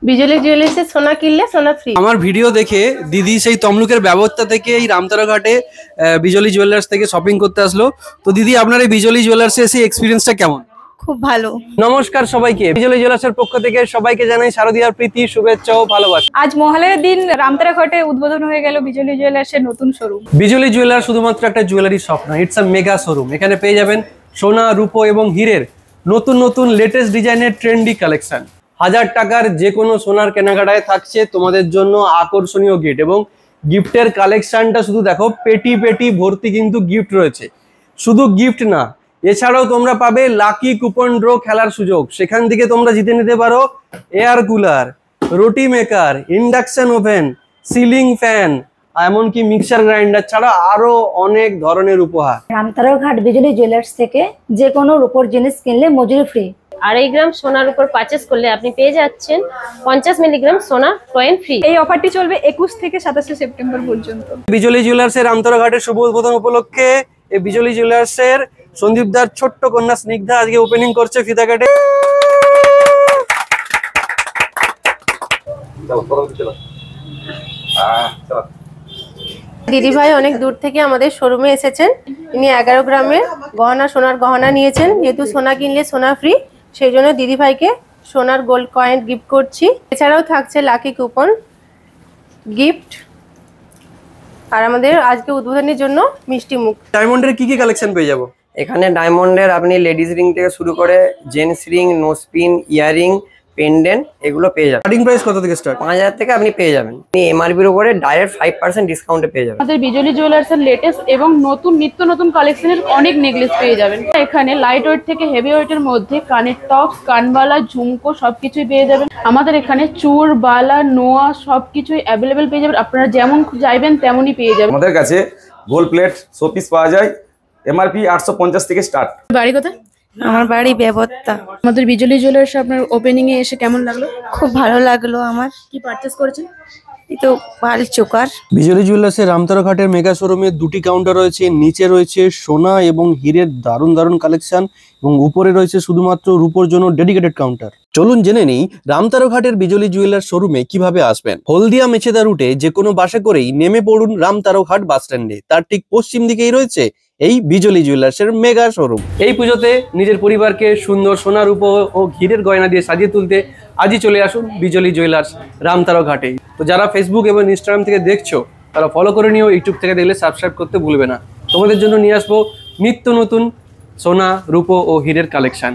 বিজলি জুয়েলার্সে সোনা কিনলে সোনা ফ্রি। আমার ভিডিও দেখে দিদি সেই তমলুকের ব্যবস্থা থেকে এই রামতারাঘাটে বিজলি জুয়েলার্স থেকে শপিং করতে আসলো। তো দিদি, আপনার এই বিজলি জুয়েলার্সে এসে এক্সপিরিয়েন্সটা কেমন? খুব ভালো। নমস্কার সবাইকে, বিজলি জুয়েলার্সের পক্ষ থেকে সবাইকে জানাই শারদীয়ার প্রীতি, শুভেচ্ছা ও ভালোবাসা। আজ মহালয়ার দিন রামতারাঘাটে উদ্বোধন হয়ে গেল বিজলি জুয়েলার্সের নতুন শোরুম। বিজলি জুয়েলার্স শুধুমাত্র একটা জুয়েলারি শপ নয়, ইটস আ মেগা শোরুম। এখানে পেয়ে যাবেন সোনা, রূপো এবং হীরের নতুন নতুন লেটেস্ট ডিজাইনের ট্রেন্ডি কালেকশন। 1000 টাকার যে কোনো সোনার কেনাকাটায় থাকছে তোমাদের জন্য আকর্ষণীয় গিফট, এবং গিফটের কালেকশনটা শুধু দেখো, পেটি পেটি ভর্তি কিন্তু গিফট রয়েছে। শুধু গিফট না, এছাড়াও তোমরা পাবে লাকি কুপন ড্র খেলার সুযোগ। সেখান থেকে তোমরা জিতে নিতে পারো এয়ার কুলার, রুটি maker, induction oven, ceiling fan, এমনকি মিক্সার গ্রাইন্ডার ছাড়া আরো অনেক ধরনের উপহার। রামতারাঘাট বিজলি জুয়েলার্স থেকে যে কোনো রূপোর জিনিস কিনলে মজুরি ফ্রি। 2.5 গ্রাম সোনার উপর পারচেস করলে আপনি পেয়ে যাচ্ছেন 50 মিলিগ্রাম সোনা কয়েন ফ্রি। এই অফারটি চলবে 21 থেকে 27 সেপ্টেম্বর পর্যন্ত। বিজলি জুয়েলার্সের রামতারাঘাটের শুভ উদ্বোধন উপলক্ষে এই বিজলি জুয়েলার্সের সন্দীপদার ছোট্ট কন্যা স্নিগ্ধা আজকে ওপেনিং করছে ফিতাঘাটে। দিদিভাই অনেক দূর থেকে আমাদের শোরুমে এসেছেন। ইনি 11 গ্রামের গহনা, সোনার গহনা নিয়েছেন। যেহেতু সোনা কিনলে সোনা ফ্রি, সেই জন্য দিদিভাইকে সোনার গোল্ড কয়েন গিফট করছি। এছাড়াও থাকছে লাকি কুপন গিফট, আর আমাদের আজকে উদ্বোধনের জন্য মিষ্টি মুখ। ডায়মন্ডের কি কি কালেকশন পেয়ে যাবো? এখানে ডায়মন্ডের আপনি লেডিস রিং থেকে শুরু করে gents ring, nose pin, earring, pendant এগুলো পেয়ে যাবেন। স্টার্টিং প্রাইস কত থেকে স্টার্ট? 5000 থেকে আপনি পেয়ে যাবেন। আপনি এমআরপির উপরে ডাইরেক্ট 5% ডিসকাউন্টে পেয়ে যাবেন। আমাদের বিজলি জুয়েলার্সের লেটেস্ট এবং নিত্য নতুন কালেকশনের অনেক নেকলেস পেয়ে যাবেন। এখানে লাইট ওয়েট থেকে হেভি ওয়েটের মধ্যে কানের টপস, কানবালা, ঝুমকো সবকিছুই পেয়ে যাবেন। আমাদের এখানে চূড়, বালা, নোয়া সবকিছুই অ্যাভেলেবেল পেয়ে যাবেন। আপনারা যেমন চাইবেন তেমনই পেয়ে যাবেন। আমাদের কাছে গোল্ড প্লেট শোপিস পাওয়া যায়, এমআরপি 850 থেকে স্টার্ট। বাড়ি কোথায়? আমার বাড়ি ব্যবত্তা। আমাদের বিজলি জুয়েলার্স আপনার ওপেনিং এ এসে কেমন লাগলো? খুব ভালো লাগলো আমার। কি পারচেস করেছেন? এই তো বাল চোকার। বিজলি জুয়েলার্সের রামতারাঘাটের মেগা শোরুমে দুটি কাউন্টার রয়েছে। নিচে রয়েছে সোনা এবং হীরের দারুণ দারুণ কালেকশন, এবং উপরে রয়েছে শুধুমাত্র রূপোর জন্য ডেডিকেটেড কাউন্টার। চলুন জেনে নিই রামতারাঘাটের বিজলি জুয়েলার্স শোরুমে কিভাবে আসবেন। হলদিয়া মেছেদা রুটে যে কোনো বাসে করেই নেমে পড়ুন রামতারাঘাট বাস স্ট্যান্ডে। তার ঠিক পশ্চিম দিকেই রয়েছে এই বিজলি জুয়েলার্সের মেগা শোরুম। এই পুজোতে নিজের পরিবারকে সুন্দর সোনা, রূপো ও হীরের গয়না দিয়ে সাজিয়ে তুলতে আজই চলে আসুন বিজলি জুয়েলার্স রামতারাঘাটে। তো যারা ফেসবুক এবং ইনস্টাগ্রাম থেকে দেখছো তারা ফলো করে নিও, ইউটিউব থেকে দেখলে সাবস্ক্রাইব করতে ভুলবে না। তোমাদের জন্য নিয়ে আসবো নিত্য নতুন সোনা, রূপো ও হীরের কালেকশন।